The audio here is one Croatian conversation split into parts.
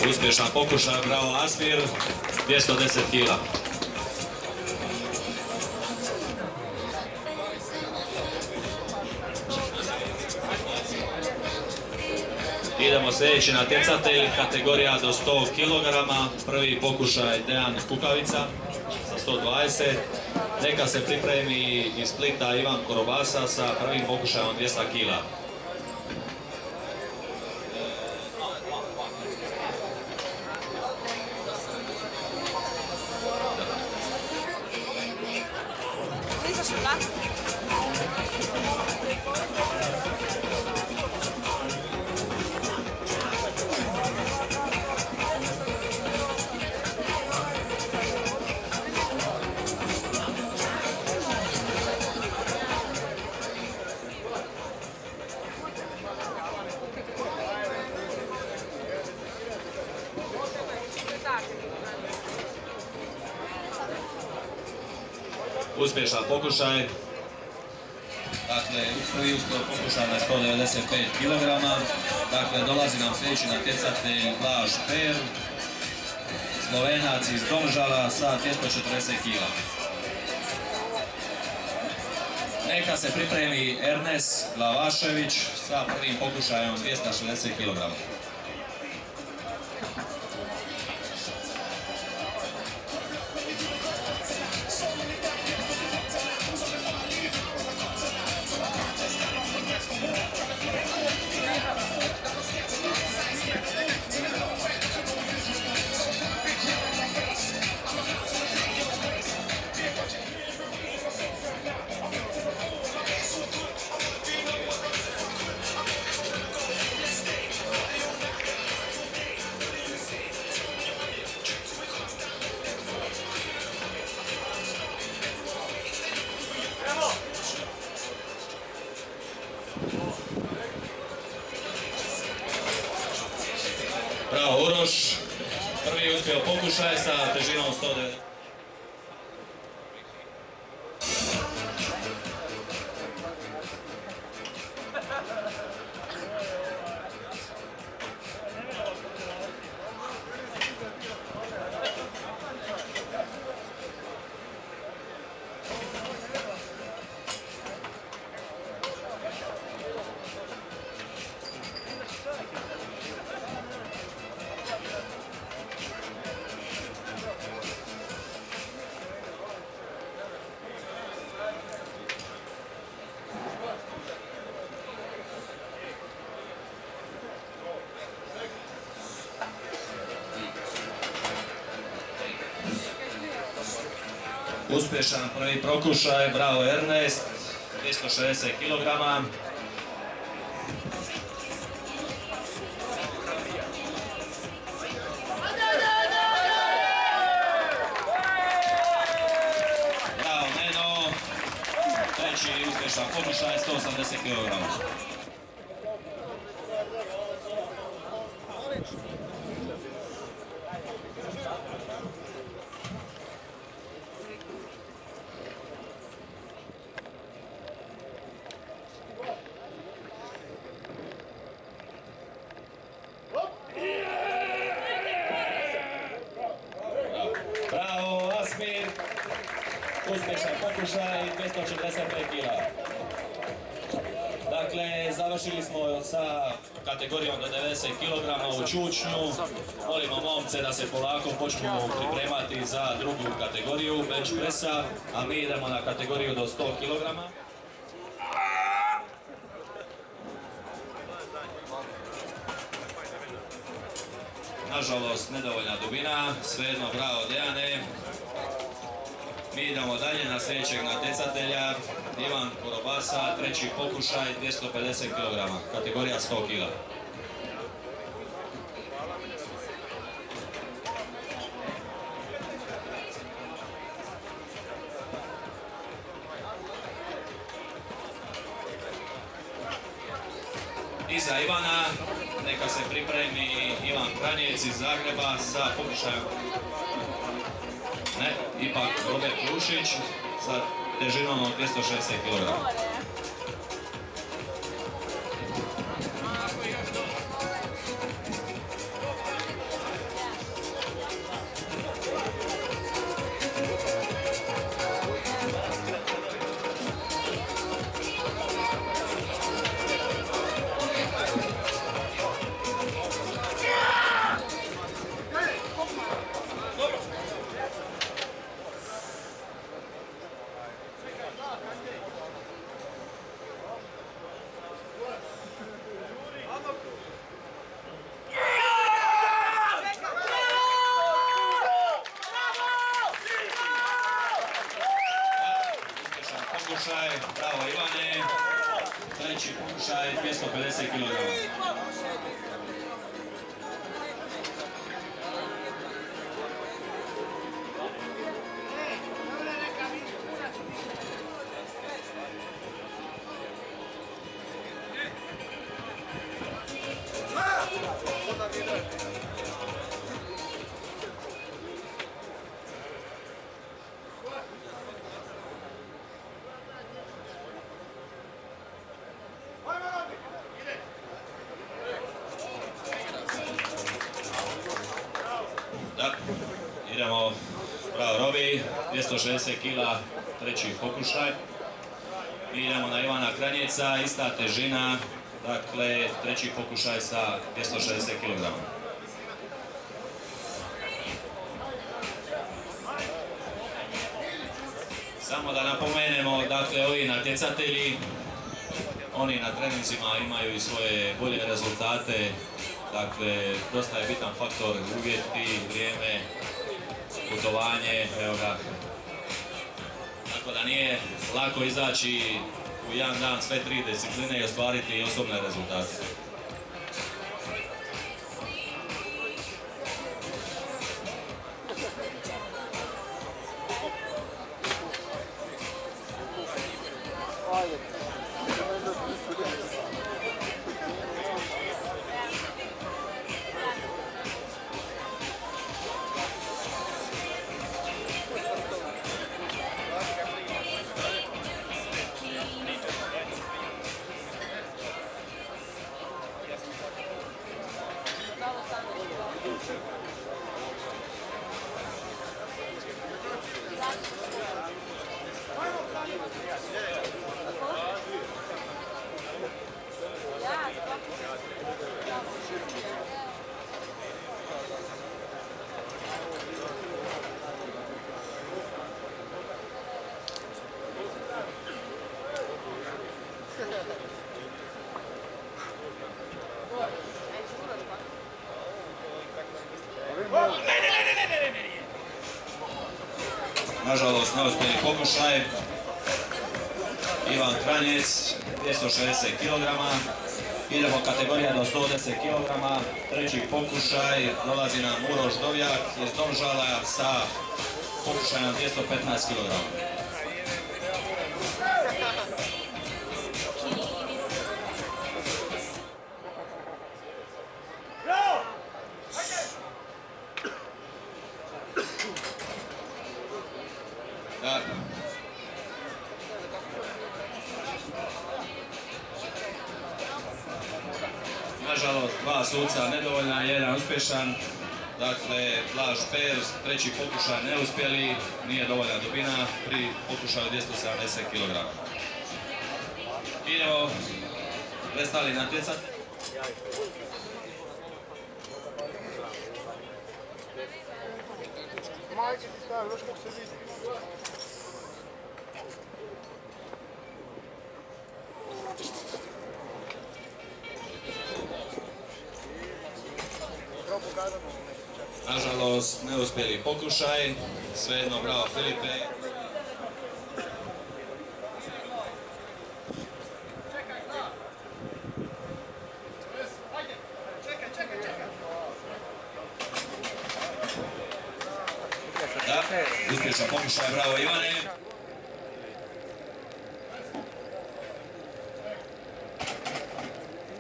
Uspješan pokušaj, bravo Asmir, 210 kila. Idemo sljedeći natjecatelj, kategorija do 100 kg, prvi pokušaj Dejan Kukavica sa 120. Neka se pripremi iz Splita Ivan Korobasa sa prvim pokušajem 200 kg. Uspješan pokušaj. Dakle, prvi uspjeh pokušaj na 195 kg. Dakle, dolazi nam sljedeći natjecatelj Blaž Per, Slovenac iz Domžala sa 240 kg. Neka se pripremi Ernest Glavašević sa prvim pokušajem 260 kg. Bravo Uroš, prvi uspio pokušaj sa težinom 190. Uspješan prvi pokušaj, bravo Ernest, 260 kg. Bravo Neno, treći uspješan pokušaj, 180 kg. Uspješan pokušaj, 245 kg. Dakle, završili smo sa kategorijom do 90 kg u čučnju. Molimo momce da se polako počnu pripremati za drugu kategoriju bench pressa, a mi idemo na kategoriju do 100 kg. Nažalost, nedovoljna dubina, svejedno bravo Dejane. Mi idemo dalje na sljedećeg natjecatelja, Ivan Korobasa, treći pokušaj, 250 kg, kategorija 100 kg. Iza Ivana, neka se pripremi Ivan Kranjec iz Zagreba sa pokušajem. Ne, ipak Robert Krušić sa težinom od 260 kg. treći pokušaj 250 kg. Da, idemo, bravo Robi, 260 kg, treći pokušaj. Idemo na Ivana Kranjeca, ista težina, dakle treći pokušaj sa 260 kg. Samo da napomenemo, dakle ovi natjecatelji, oni na treninzima imaju i svoje bolje rezultate. Dakle, dosta je bitan faktor uvjeti, vrijeme, putovanje, evo ga. Tako da nije lako izaći u jedan dan sve tri discipline i ostvariti osobne rezultate. Nažalost, neuspjeli pokušaj. Ivan Kranjec, 260 kg. Idemo kategorija do 110 kg. Treći pokušaj dolazi nam Uroš Dovjak iz Domžala sa pokušajem 215 kg. Nažalost, dva suca nedovoljna, jedan uspješan. Dakle, Blaž Per, treći pokušaj neuspjeli, nije dovoljna dubina pri pokušaju 270 kg. Idemo, prestali natjecati. Majke ti stavio, još kako se vidi. Nažalost, neuspjeli pokušaj, svejedno bravo Filipe. Da, uspješan pokušaj, bravo Ivane.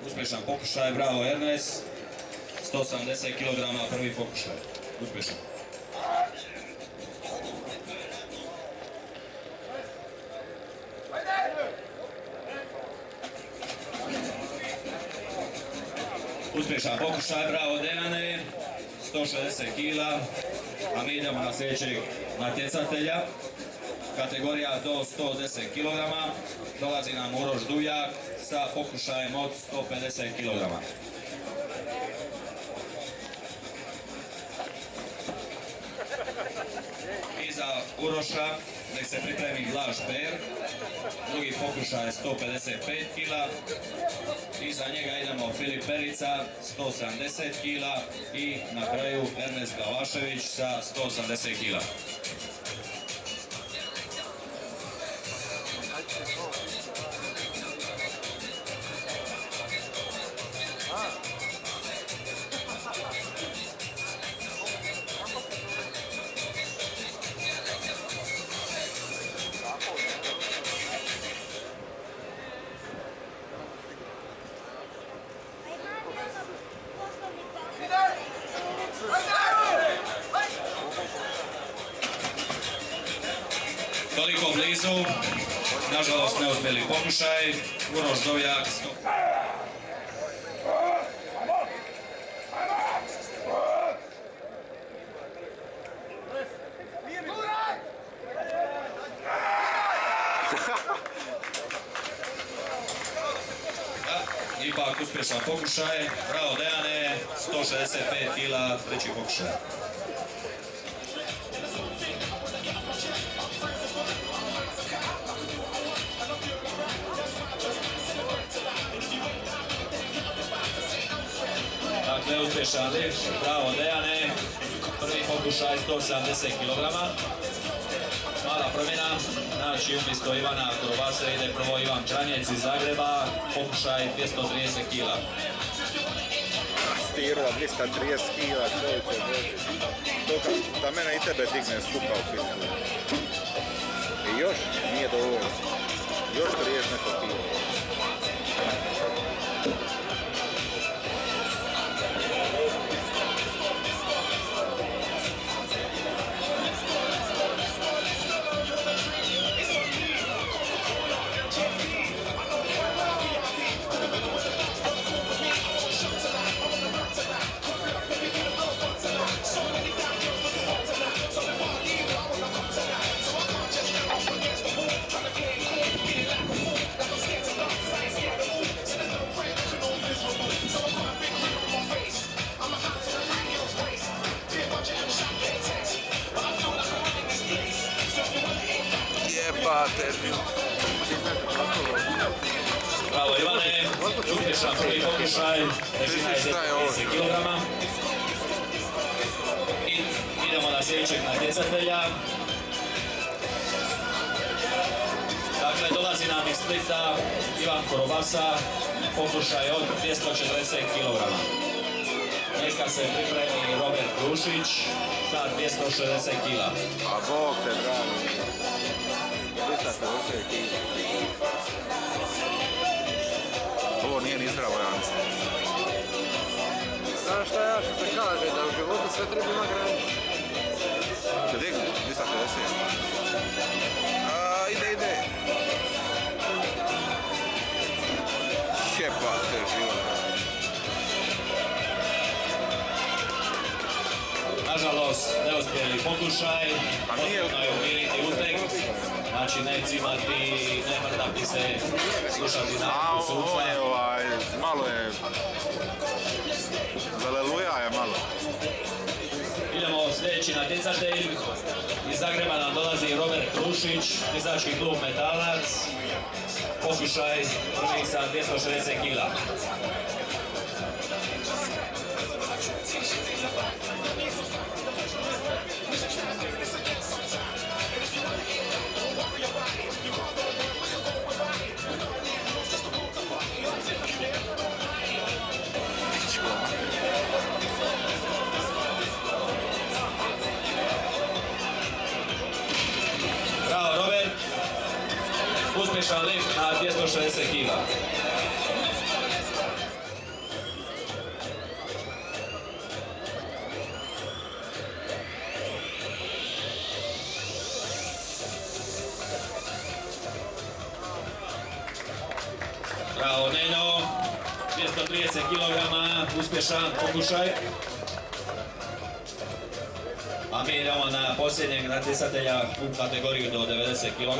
Uspješan pokušaj, bravo Ernest. 180 kg prvi pokušaj. Uspješan. Uspješan pokušaj, bravo Dejane. 160 kg. A mi idemo na sljedećeg natjecatelja. Kategorija do 110 kg. Dolazi nam Uroš Duvjak sa pokušajem od 150 kg. Iza Uroša nek se pripremi Blaž Per, drugi pokušaj 155 kg, iza njega idemo Filip Perica 170 kg i na kraju Ernest Glavašević sa 180 kg. nizu. Nažalost, neuspjeli pokušaj. Uroš Dovjak. Ipak uspješan pokušaj. Bravo Dejane, 165 kila, treći pokušaj. Dakle, uspješan lift, bravo Dejane, prvi pokušaj 170 kg. Mala promjena, znači umjesto Ivana Krobase ide prvo Ivan Kranjec iz Zagreba, pokušaj 230 kg. Stirla, 230 kila, čovječe Boži. To da mene i tebe digne skupa u pitku. I još nije dovoljno. Još 30 neko kilo. Bravo Ivane, uspješan prvi pokušaj, težina je 230 kg. Idemo na sljedećeg natjecatelja. Dakle, dolazi nam iz Splita Ivan Korobasa, pokušaj od 240 kg. Neka se pripremi Robert Krušić sa 260 kg. A Bog te dragi. 260 kg. Ovo nije ni zdravo, ja mislim. Znaš šta ja što se kaže, da u životu sve treba ima granicu. Će dignut, 260. Ide. Jebate život. Nažalost, neuspjeli pokušaj, potrebno je umiriti utek, znači ne cimati, ne mrdati se, slušati nakupu suca. Malo je, zaleluja je malo. Idemo sljedeći natjecatelj, iz Zagreba nam dolazi Robert Krušić, dizački klub Metalac, pokušaj prvi sa 260 kg. Bravo Robert, uspješan lift na 260 kg. Bravo Neno, 230 kg, uspješan pokušaj. A mi idemo na posljednjeg natjecatelja u kategoriju do 90 kg.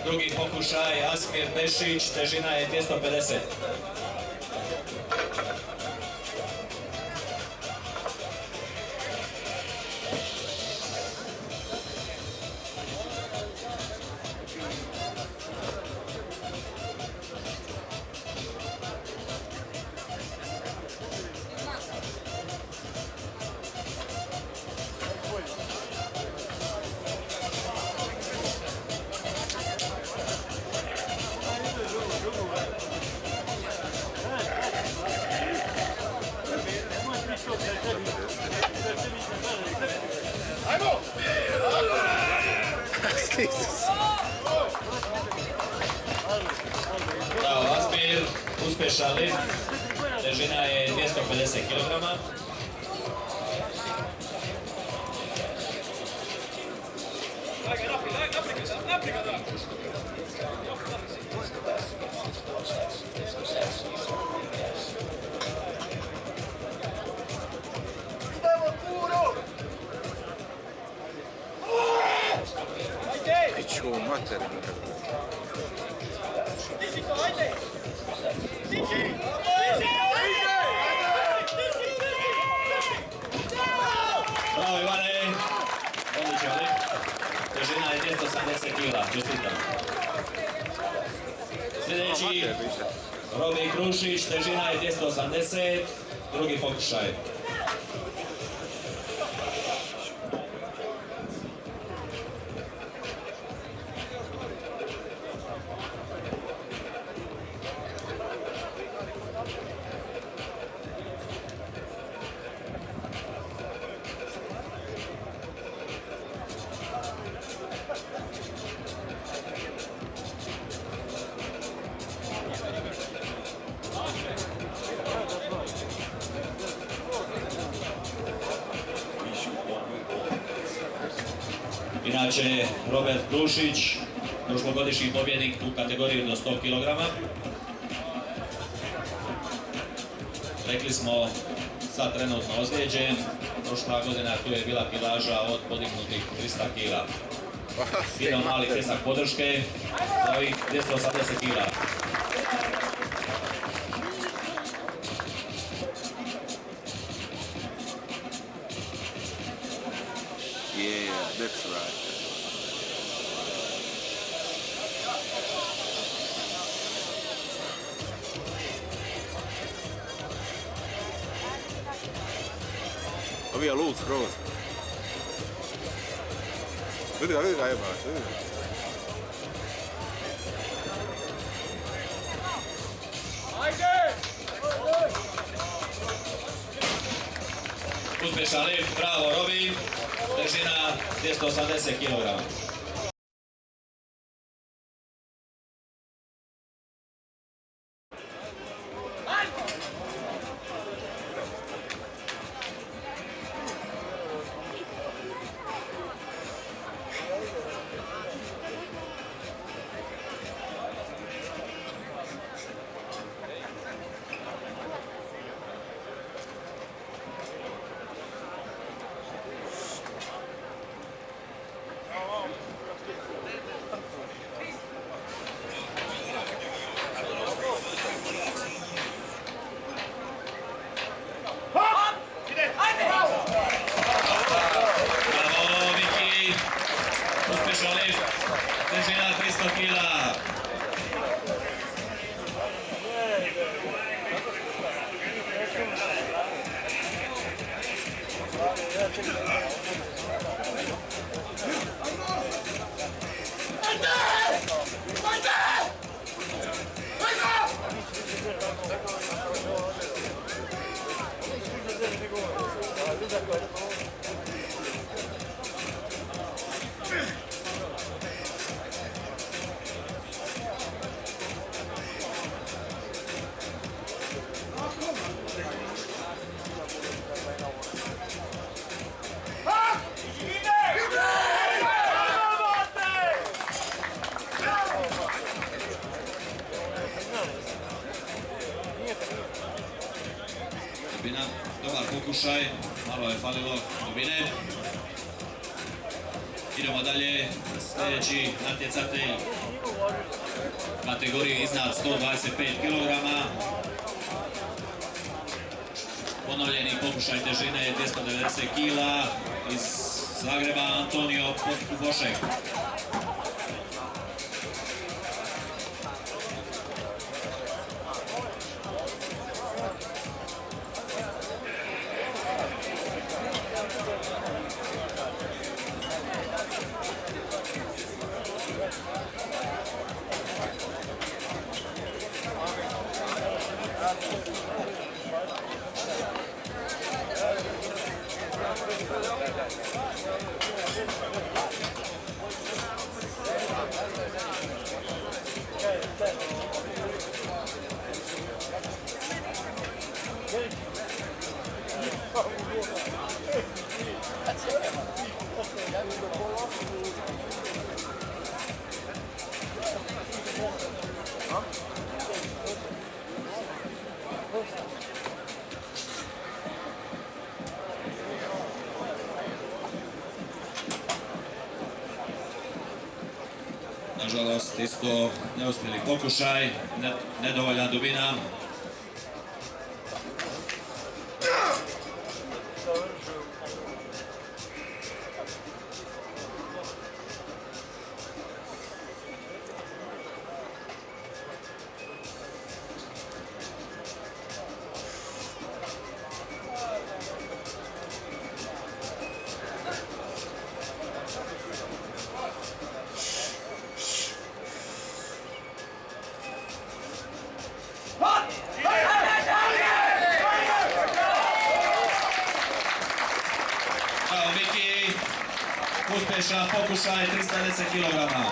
Drugi pokušaj, Asmir Pešić, težina je 250. Bravo Asmir, uspješan lift, težina je 250 kg. Piču materinu. Bravo Ivane, odličan lik. Težina je 280 kg, čestitam. Sljedeći, Robi Krušić, težina je 280, drugi pokušaj. Inače, Robert Krušić, prošlogodišnji pobjednik u kategoriji do 100 kg. Rekli smo, sad trenutno ozlijeđen, prošla godina tu je bila kilaža od podignutih 300 kg. Idemo mali pljesak podrške za ovih 280 kg. Yeah, that's right. Ovi je lud skroz. Vidi ga jebać, vidi ga. Uspješan lift, bravo Robi, težina 280 kg. Težina 300 kg. Dubina, dobar pokušaj, malo je falilo dubine. Idemo dalje, sljedeći natjecatelj kategorije iznad 125 kg. Ponovljeni pokušaj težine 290 kg iz Zagreba, Antonio Bošek. Nažalost, isto neuspjeli pokušaj, nedovoljna dubina. Bravo Miki, uspješan pokušaj 310 kg.